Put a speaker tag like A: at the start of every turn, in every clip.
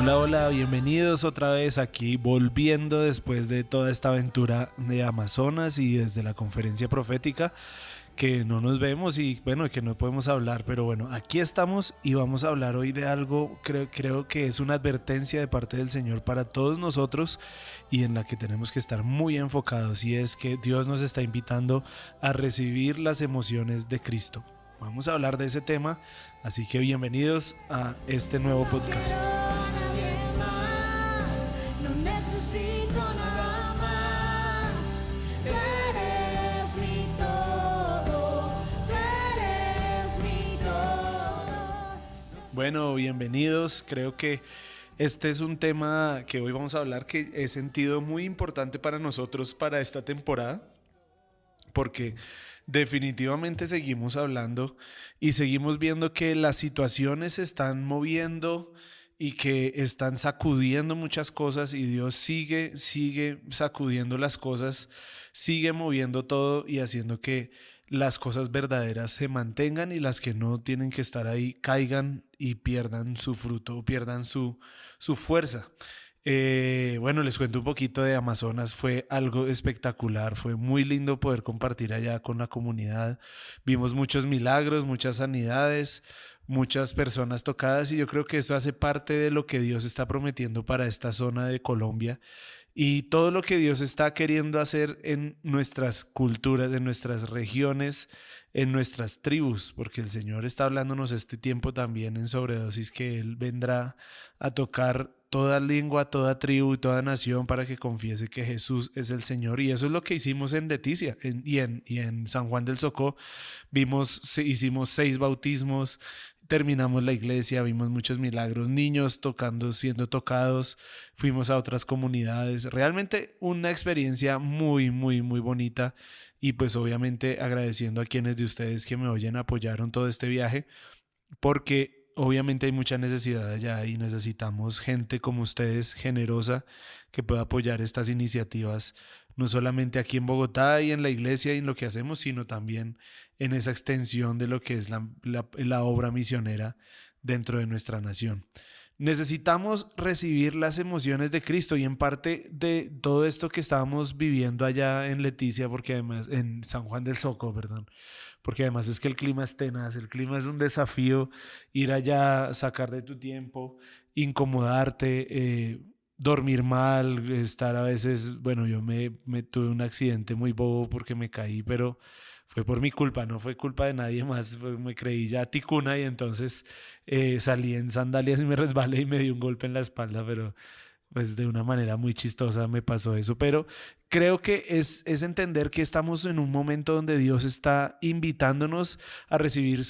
A: Hola, hola, bienvenidos otra vez aquí, volviendo después de toda esta aventura de Amazonas y desde la conferencia profética, que no nos vemos y bueno, que no podemos hablar, pero bueno, aquí estamos y vamos a hablar hoy de algo, creo que es una advertencia de parte del Señor para todos nosotros y en la que tenemos que estar muy enfocados, y es que Dios nos está invitando a recibir las emociones de Cristo. Vamos a hablar de ese tema, así que bienvenidos a este nuevo podcast. Bueno, bienvenidos. Creo que este es un tema que hoy vamos a hablar que he sentido muy importante para nosotros para esta temporada, porque definitivamente seguimos hablando y seguimos viendo que las situaciones se están moviendo y que están sacudiendo muchas cosas, y Dios sigue sacudiendo las cosas, sigue moviendo todo y haciendo que las cosas verdaderas se mantengan y las que no tienen que estar ahí caigan y pierdan su fruto, pierdan su fuerza. Bueno, les cuento un poquito de Amazonas. Fue algo espectacular, fue muy lindo poder compartir allá con la comunidad. Vimos muchos milagros, muchas sanidades, muchas personas tocadas, y yo creo que eso hace parte de lo que Dios está prometiendo para esta zona de Colombia y todo lo que Dios está queriendo hacer en nuestras culturas, en nuestras regiones, en nuestras tribus, porque el Señor está hablándonos este tiempo también en Sobredosis, que Él vendrá a tocar toda lengua, toda tribu y toda nación para que confiese que Jesús es el Señor. Y eso es lo que hicimos en Leticia y en San Juan del Socó. Hicimos 6 bautismos, terminamos la iglesia, vimos muchos milagros, niños tocando, siendo tocados, fuimos a otras comunidades. Realmente una experiencia muy bonita, y pues obviamente agradeciendo a quienes de ustedes que me oyen apoyaron todo este viaje, porque obviamente hay mucha necesidad allá y necesitamos gente como ustedes, generosa, que pueda apoyar estas iniciativas, no solamente aquí en Bogotá y en la iglesia y en lo que hacemos, sino también en esa extensión de lo que es la obra misionera dentro de nuestra nación. Necesitamos recibir las emociones de Cristo, y en parte de todo esto que estábamos viviendo allá en Leticia, porque además en San Juan del Soco, perdón, porque además es que el clima es tenaz, el clima es un desafío, ir allá, sacar de tu tiempo, incomodarte, dormir mal, estar a veces, bueno, me tuve un accidente muy bobo porque me caí, pero fue por mi culpa, no fue culpa de nadie más, me creí ya ticuna y entonces salí en sandalias y me resbalé y me di un golpe en la espalda, pero pues de una manera muy chistosa me pasó eso. Pero creo que es entender que estamos en un momento donde Dios está invitándonos a recibir,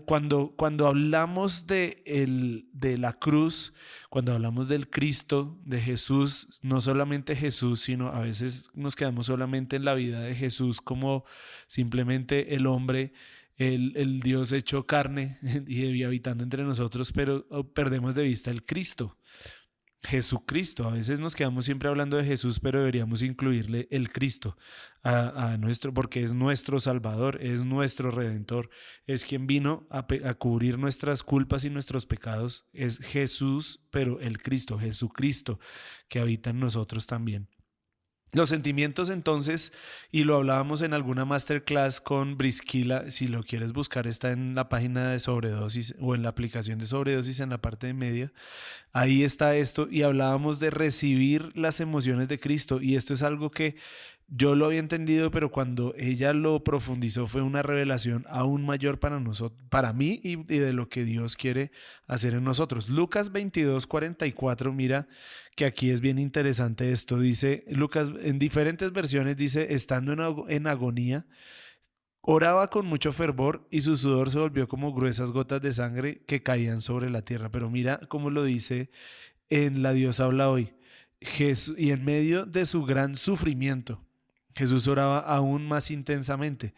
A: cuando hablamos de la cruz, cuando hablamos del Cristo, de Jesús, no solamente Jesús, sino a veces nos quedamos solamente en la vida de Jesús como simplemente el hombre, el Dios hecho carne y habitando entre nosotros, pero perdemos de vista el Cristo. Jesucristo. A veces nos quedamos siempre hablando de Jesús, pero deberíamos incluirle el Cristo a nuestro, porque es nuestro Salvador, es nuestro Redentor, es quien vino a cubrir nuestras culpas y nuestros pecados. Es Jesús, pero el Cristo, Jesucristo, que habita en nosotros también. Los sentimientos, entonces, y lo hablábamos en alguna masterclass con Brisquila, si lo quieres buscar está en la página de Sobredosis o en la aplicación de Sobredosis en la parte de media. Ahí está esto, y hablábamos de recibir las emociones de Cristo, y esto es algo que yo lo había entendido, pero cuando ella lo profundizó fue una revelación aún mayor para nosotros, para mí, y de lo que Dios quiere hacer en nosotros. Lucas 22:44, mira que aquí es bien interesante esto. Dice Lucas, en diferentes versiones dice: estando en agonía, oraba con mucho fervor y su sudor se volvió como gruesas gotas de sangre que caían sobre la tierra. Pero mira cómo lo dice en La Dios habla hoy. Jesús, y en medio de su gran sufrimiento, Jesús oraba aún más intensamente.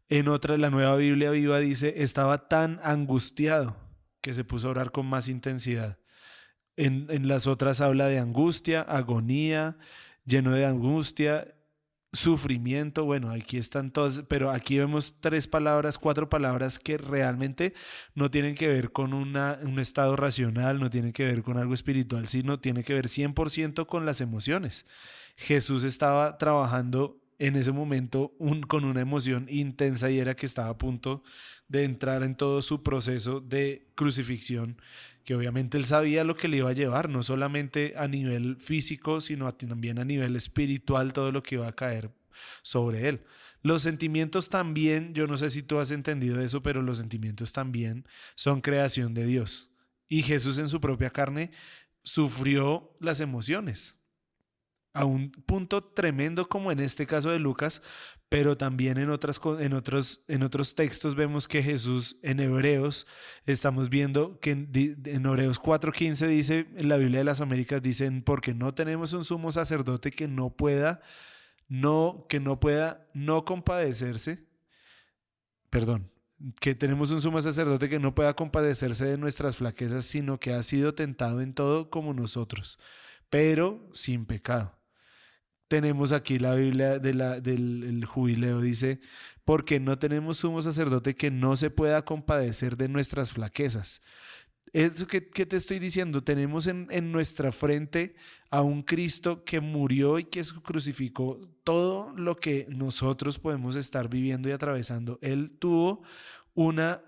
A: En otra, la Nueva Biblia Viva dice: estaba tan angustiado que se puso a orar con más intensidad. En las otras habla de angustia, agonía, lleno de angustia, sufrimiento. Bueno, aquí están todas, pero aquí vemos tres palabras, cuatro palabras que realmente no tienen que ver con un estado racional, no tienen que ver con algo espiritual, sino tiene que ver 100% con las emociones. Jesús estaba trabajando en ese momento con una emoción intensa y era que estaba a punto de entrar en todo su proceso de crucifixión, que obviamente él sabía lo que le iba a llevar, no solamente a nivel físico, sino también a nivel espiritual, todo lo que iba a caer sobre él. Los sentimientos también, yo no sé si tú has entendido eso, pero los sentimientos también son creación de Dios. Y Jesús en su propia carne sufrió las emociones a un punto tremendo como en este caso de Lucas, pero también en otros textos vemos que Jesús en Hebreos, estamos viendo que en Hebreos 4:15 dice, en la Biblia de las Américas dicen, porque no tenemos un sumo sacerdote que no pueda no compadecerse, perdón, que tenemos un sumo sacerdote que no pueda compadecerse de nuestras flaquezas, sino que ha sido tentado en todo como nosotros, pero sin pecado. Tenemos aquí la Biblia del jubileo, dice, porque no tenemos sumo sacerdote que no se pueda compadecer de nuestras flaquezas. Eso que te estoy diciendo, tenemos en nuestra frente a un Cristo que murió y que crucificó todo lo que nosotros podemos estar viviendo y atravesando. Él tuvo una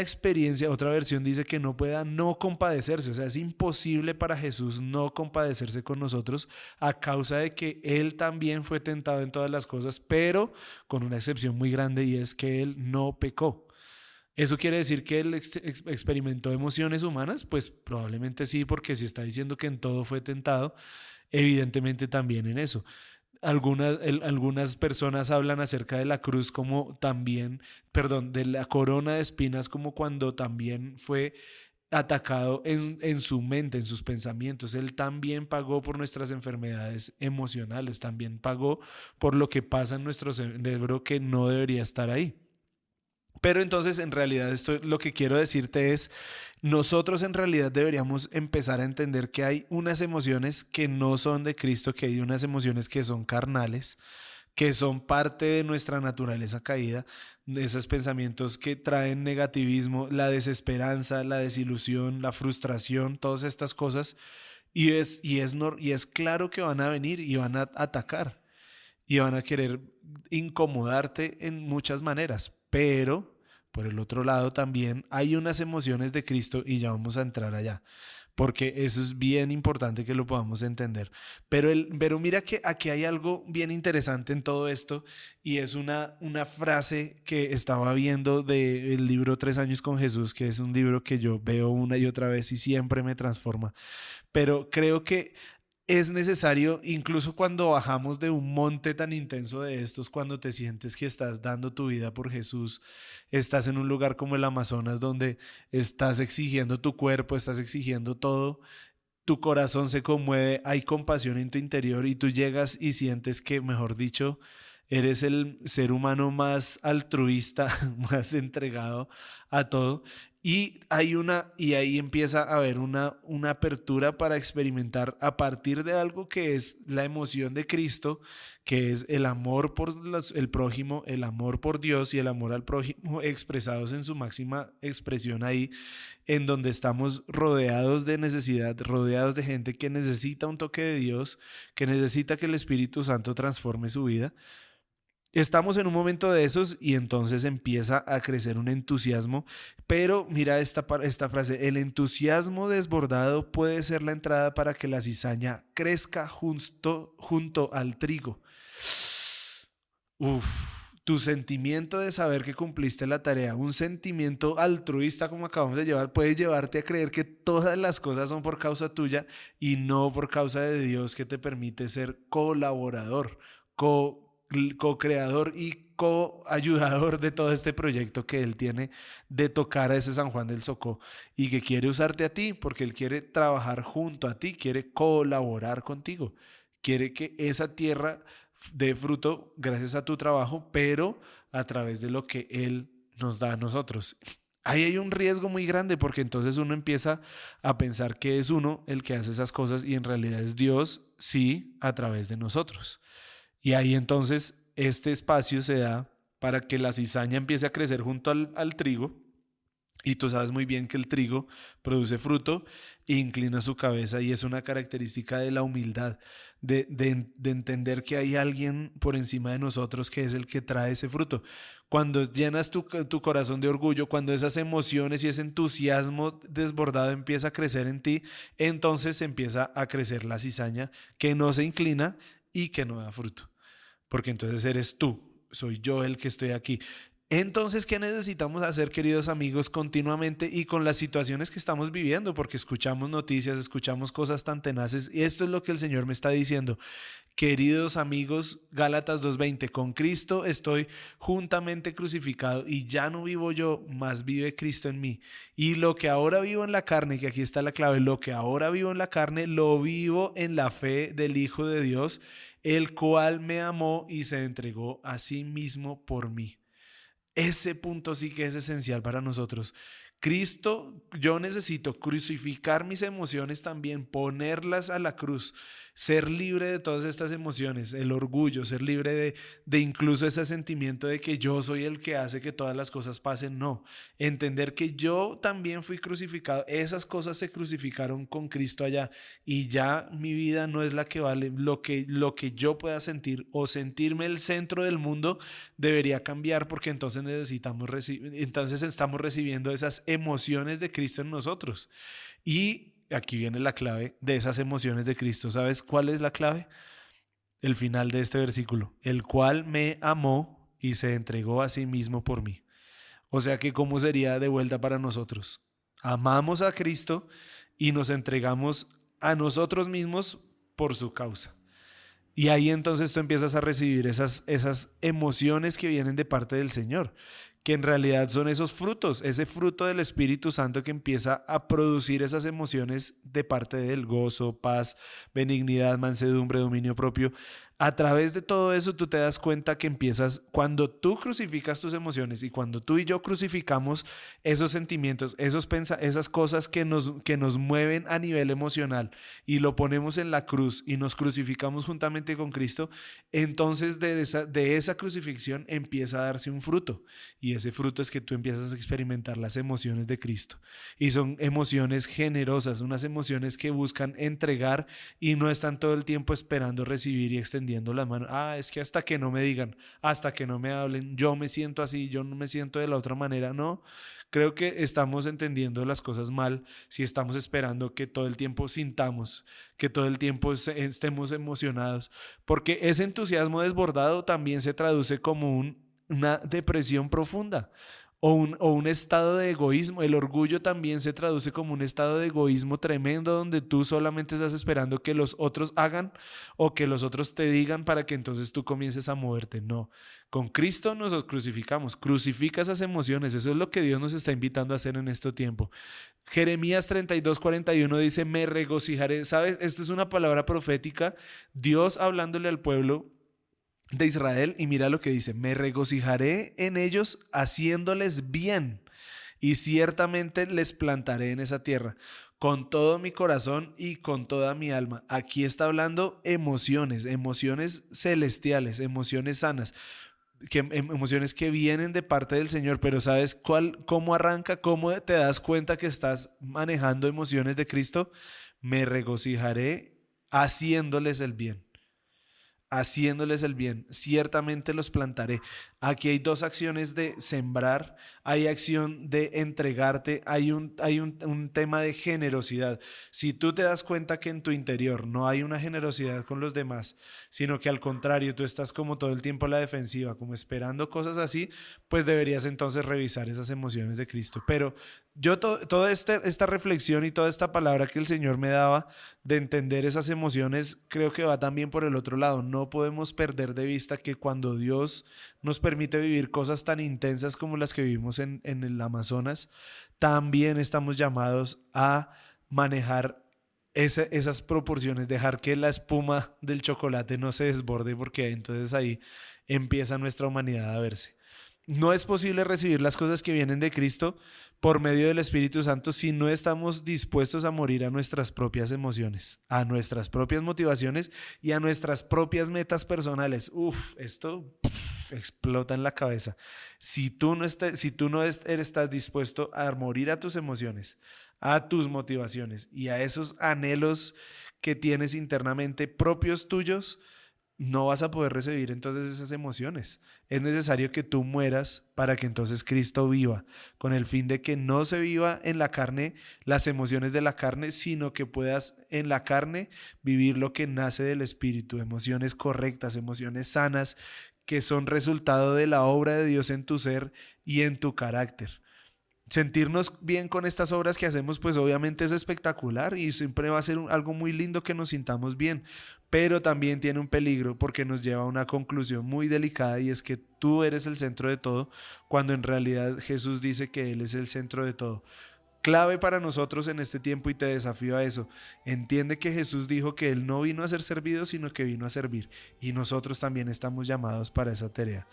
A: experiencia, otra versión dice que no pueda no compadecerse, o sea, es imposible para Jesús no compadecerse con nosotros a causa de que Él también fue tentado en todas las cosas, pero con una excepción muy grande y es que Él no pecó. ¿Eso quiere decir que él experimentó emociones humanas? Pues probablemente sí, porque si está diciendo que en todo fue tentado, evidentemente también en eso. Algunas personas hablan acerca de la cruz como también, perdón, de la corona de espinas como cuando también fue atacado en su mente, en sus pensamientos. Él también pagó por nuestras enfermedades emocionales, también pagó por lo que pasa en nuestro cerebro que no debería estar ahí. Pero entonces en realidad esto lo que quiero decirte es, nosotros en realidad deberíamos empezar a entender que hay unas emociones que no son de Cristo, que hay unas emociones que son carnales, que son parte de nuestra naturaleza caída, de esos pensamientos que traen negativismo, la desesperanza, la desilusión, la frustración, todas estas cosas. Y es claro que van a venir y van a atacar y van a querer incomodarte en muchas maneras, pero por el otro lado también hay unas emociones de Cristo y ya vamos a entrar allá, porque eso es bien importante que lo podamos entender. Pero mira que aquí hay algo bien interesante en todo esto y es una frase que estaba viendo del libro 3 años con Jesús, que es un libro que yo veo una y otra vez y siempre me transforma, pero creo que es necesario, incluso cuando bajamos de un monte tan intenso de estos, cuando te sientes que estás dando tu vida por Jesús, estás en un lugar como el Amazonas donde estás exigiendo tu cuerpo, estás exigiendo todo, tu corazón se conmueve, hay compasión en tu interior y tú llegas y sientes que, mejor dicho, eres el ser humano más altruista, más entregado a todo. Y ahí empieza a haber una apertura para experimentar a partir de algo que es la emoción de Cristo, que es el amor por el prójimo, el amor por Dios y el amor al prójimo expresados en su máxima expresión ahí, en donde estamos rodeados de necesidad, rodeados de gente que necesita un toque de Dios, que necesita que el Espíritu Santo transforme su vida. Estamos en un momento de esos y entonces empieza a crecer un entusiasmo, pero mira esta frase, el entusiasmo desbordado puede ser la entrada para que la cizaña crezca junto al trigo. Uf, tu sentimiento de saber que cumpliste la tarea, un sentimiento altruista como acabamos de llevar, puede llevarte a creer que todas las cosas son por causa tuya y no por causa de Dios que te permite ser colaborador, co-creador y co-ayudador de todo este proyecto que Él tiene de tocar a ese San Juan del Socó y que quiere usarte a ti porque Él quiere trabajar junto a ti, quiere colaborar contigo, quiere que esa tierra dé fruto gracias a tu trabajo, pero a través de lo que Él nos da a nosotros. Ahí hay un riesgo muy grande porque entonces uno empieza a pensar que es uno el que hace esas cosas y en realidad es Dios, sí, a través de nosotros. Y ahí entonces este espacio se da para que la cizaña empiece a crecer junto al trigo. Y tú sabes muy bien que el trigo produce fruto e inclina su cabeza, y es una característica de la humildad, de entender que hay alguien por encima de nosotros que es el que trae ese fruto. Cuando llenas tu corazón de orgullo, cuando esas emociones y ese entusiasmo desbordado empieza a crecer en ti, entonces empieza a crecer la cizaña que no se inclina y que no da fruto. Porque entonces eres tú, soy yo el que estoy aquí. Entonces, ¿qué necesitamos hacer, queridos amigos, continuamente y con las situaciones que estamos viviendo? Porque escuchamos noticias, escuchamos cosas tan tenaces, y esto es lo que el Señor me está diciendo. Queridos amigos, Gálatas 2:20, con Cristo estoy juntamente crucificado y ya no vivo yo, mas vive Cristo en mí. Y lo que ahora vivo en la carne, que aquí está la clave, lo que ahora vivo en la carne, lo vivo en la fe del Hijo de Dios, el cual me amó y se entregó a sí mismo por mí. Ese punto sí que es esencial para nosotros. Cristo, yo necesito crucificar mis emociones también, ponerlas a la cruz, ser libre de todas estas emociones, el orgullo, ser libre de incluso ese sentimiento de que yo soy el que hace que todas las cosas pasen. No, entender que yo también fui crucificado, esas cosas se crucificaron con Cristo allá, y ya mi vida no es la que vale. Lo que yo pueda sentir o sentirme el centro del mundo debería cambiar, porque entonces entonces estamos recibiendo esas emociones de Cristo en nosotros. Y aquí viene la clave de esas emociones de Cristo. ¿Sabes cuál es la clave? El final de este versículo: el cual me amó y se entregó a sí mismo por mí. O sea que, ¿cómo sería de vuelta para nosotros? Amamos a Cristo y nos entregamos a nosotros mismos por su causa. Y ahí entonces tú empiezas a recibir esas emociones que vienen de parte del Señor, que en realidad son esos frutos, ese fruto del Espíritu Santo que empieza a producir esas emociones de parte del gozo, paz, benignidad, mansedumbre, dominio propio. A través de todo eso tú te das cuenta que empiezas, cuando tú crucificas tus emociones y cuando tú y yo crucificamos esos sentimientos, esas cosas que nos mueven a nivel emocional, y lo ponemos en la cruz y nos crucificamos juntamente con Cristo, entonces de esa crucifixión empieza a darse un fruto, y ese fruto es que tú empiezas a experimentar las emociones de Cristo, y son emociones generosas, unas emociones que buscan entregar y no están todo el tiempo esperando recibir y extendiendo las manos. Es que hasta que no me digan, hasta que no me hablen, yo me siento así, yo no me siento de la otra manera. No, creo que estamos entendiendo las cosas mal si estamos esperando que todo el tiempo sintamos, que todo el tiempo estemos emocionados, porque ese entusiasmo desbordado también se traduce como una depresión profunda, o un estado de egoísmo. El orgullo también se traduce como un estado de egoísmo tremendo, donde tú solamente estás esperando que los otros hagan o que los otros te digan para que entonces tú comiences a moverte. No, con Cristo nos crucificamos, crucifica esas emociones. Eso es lo que Dios nos está invitando a hacer en este tiempo. Jeremías 32:41 dice: me regocijaré. ¿Sabes? Esta es una palabra profética, Dios hablándole al pueblo de Israel, y mira lo que dice: me regocijaré en ellos haciéndoles bien, y ciertamente les plantaré en esa tierra con todo mi corazón y con toda mi alma. Aquí está hablando emociones, emociones celestiales, emociones sanas, emociones que vienen de parte del Señor. Pero ¿sabes cómo arranca? ¿Cómo te das cuenta que estás manejando emociones de Cristo? Me regocijaré haciéndoles el bien. Haciéndoles el bien, ciertamente los plantaré. Aquí hay dos acciones de sembrar, hay acción de entregarte, hay un tema de generosidad. Si tú te das cuenta que en tu interior no hay una generosidad con los demás, sino que al contrario tú estás como todo el tiempo a la defensiva, como esperando cosas así, pues deberías entonces revisar esas emociones de Cristo. Pero yo toda esta reflexión y toda esta palabra que el Señor me daba de entender esas emociones, creo que va también por el otro lado. No podemos perder de vista que cuando Dios nos permite vivir cosas tan intensas como las que vivimos en el Amazonas, también estamos llamados a manejar esas proporciones, dejar que la espuma del chocolate no se desborde, porque entonces ahí empieza nuestra humanidad a verse. No es posible recibir las cosas que vienen de Cristo por medio del Espíritu Santo si no estamos dispuestos a morir a nuestras propias emociones, a nuestras propias motivaciones y a nuestras propias metas personales. Esto explota en la cabeza. Si tú no estás dispuesto a morir a tus emociones, a tus motivaciones y a esos anhelos que tienes internamente propios tuyos, no vas a poder recibir entonces esas emociones. Es necesario que tú mueras para que entonces Cristo viva, con el fin de que no se viva en la carne las emociones de la carne, sino que puedas en la carne vivir lo que nace del Espíritu, emociones correctas, emociones sanas, que son resultado de la obra de Dios en tu ser y en tu carácter. Sentirnos bien con estas obras que hacemos, pues obviamente es espectacular y siempre va a ser algo muy lindo que nos sintamos bien, pero también tiene un peligro porque nos lleva a una conclusión muy delicada, y es que tú eres el centro de todo, cuando en realidad Jesús dice que Él es el centro de todo. Clave para nosotros en este tiempo, y te desafío a eso: entiende que Jesús dijo que Él no vino a ser servido, sino que vino a servir, y nosotros también estamos llamados para esa tarea.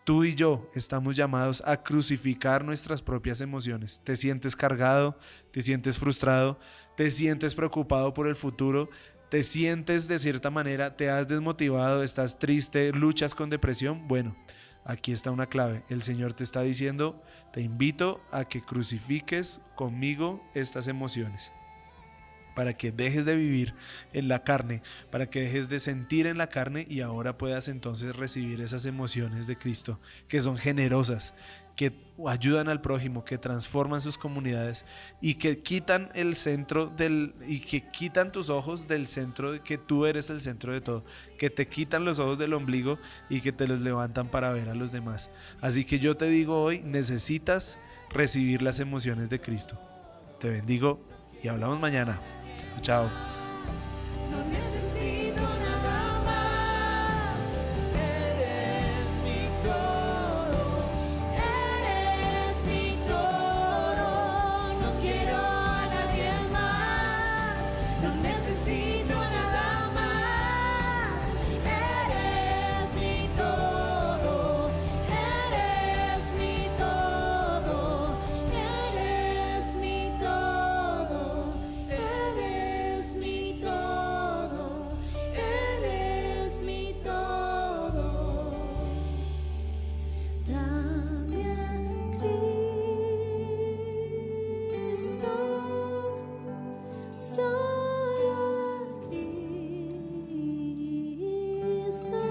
A: Tú y yo estamos llamados a crucificar nuestras propias emociones. ¿Te sientes cargado? ¿Te sientes frustrado? ¿Te sientes preocupado por el futuro? ¿Te sientes de cierta manera? ¿Te has desmotivado? ¿Estás triste? ¿Luchas con depresión? Bueno, aquí está una clave. El Señor te está diciendo: te invito a que crucifiques conmigo estas emociones, para que dejes de vivir en la carne, para que dejes de sentir en la carne y ahora puedas entonces recibir esas emociones de Cristo, que son generosas, que ayudan al prójimo, que transforman sus comunidades y que quitan y que quitan tus ojos del centro, de que tú eres el centro de todo, que te quitan los ojos del ombligo y que te los levantan para ver a los demás. Así que yo te digo hoy: necesitas recibir las emociones de Cristo. Te bendigo y hablamos mañana. Chao.
B: No necesito nada más, eres mi todo, no quiero a nadie más, no necesito nada más, eres mi todo, eres mi todo, eres mi todo. Eres mi todo, eres mi todo. También Cristo, solo Cristo.